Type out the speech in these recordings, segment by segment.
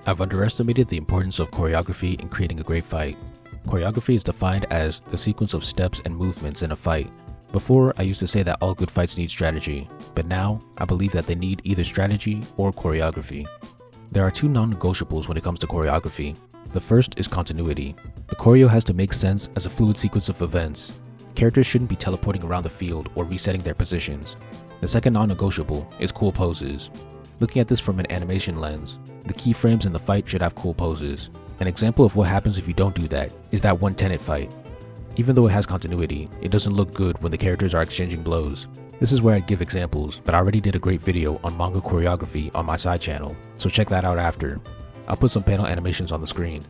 I've underestimated the importance of choreography in creating a great fight. Choreography is defined as the sequence of steps and movements in a fight. Before, I used to say that all good fights need strategy, but now, I believe that they need either strategy or choreography. There are two non-negotiables when it comes to choreography. The first is continuity. The choreo has to make sense as a fluid sequence of events. Characters shouldn't be teleporting around the field or resetting their positions. The second non-negotiable is cool poses. Looking at this from an animation lens, the keyframes in the fight should have cool poses. An example of what happens if you don't do that is that one Tenet fight. Even though it has continuity, it doesn't look good when the characters are exchanging blows. This is where I'd give examples, but I already did a great video on manga choreography on my side channel, so check that out after. I'll put some panel animations on the screen.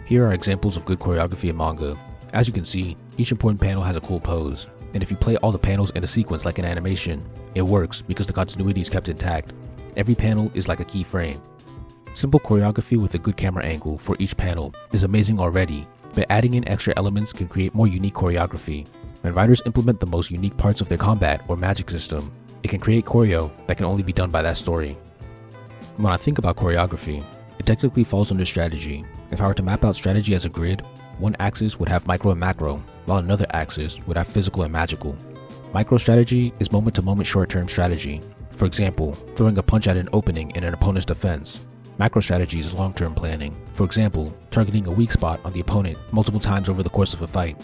Here are examples of good choreography in manga. As you can see, each important panel has a cool pose, and if you play all the panels in a sequence like an animation, it works because the continuity is kept intact. Every panel is like a key frame. Simple choreography with a good camera angle for each panel is amazing already, but adding in extra elements can create more unique choreography. When writers implement the most unique parts of their combat or magic system, it can create choreo that can only be done by that story. When I think about choreography, it technically falls under strategy. If I were to map out strategy as a grid, one axis would have micro and macro, while another axis would have physical and magical. Micro strategy is moment-to-moment short-term strategy. For example, throwing a punch at an opening in an opponent's defense. Macro strategy is long-term planning. For example, targeting a weak spot on the opponent multiple times over the course of a fight.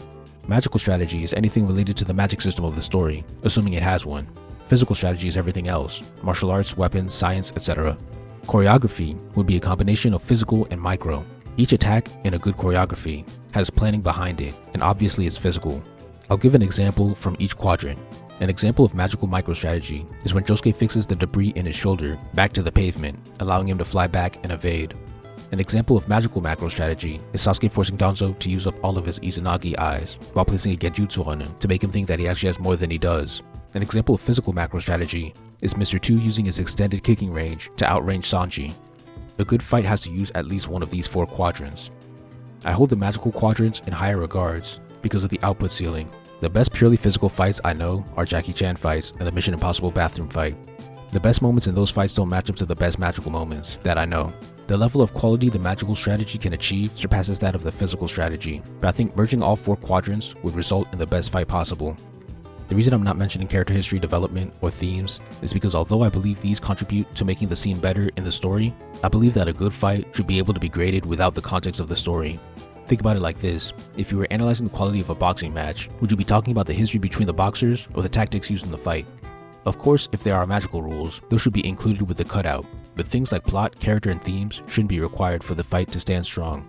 Magical strategy is anything related to the magic system of the story, assuming it has one. Physical strategy is everything else, martial arts, weapons, science, etc. Choreography would be a combination of physical and micro. Each attack in a good choreography has planning behind it, and obviously it's physical. I'll give an example from each quadrant. An example of magical micro-strategy is when Josuke fixes the debris in his shoulder back to the pavement, allowing him to fly back and evade. An example of magical macro-strategy is Sasuke forcing Danzo to use up all of his Izanagi eyes, while placing a Genjutsu on him to make him think that he actually has more than he does. An example of physical macro-strategy is Mr. 2 using his extended kicking range to outrange Sanji. A good fight has to use at least one of these four quadrants. I hold the magical quadrants in higher regards because of the output ceiling. The best purely physical fights I know are Jackie Chan fights and the Mission Impossible bathroom fight. The best moments in those fights don't match up to the best magical moments that I know. The level of quality the magical strategy can achieve surpasses that of the physical strategy, but I think merging all four quadrants would result in the best fight possible. The reason I'm not mentioning character history development or themes is because although I believe these contribute to making the scene better in the story, I believe that a good fight should be able to be graded without the context of the story. Think about it like this: if you were analyzing the quality of a boxing match, would you be talking about the history between the boxers or the tactics used in the fight? Of course, if there are magical rules, those should be included with the cutout, but things like plot, character, and themes shouldn't be required for the fight to stand strong.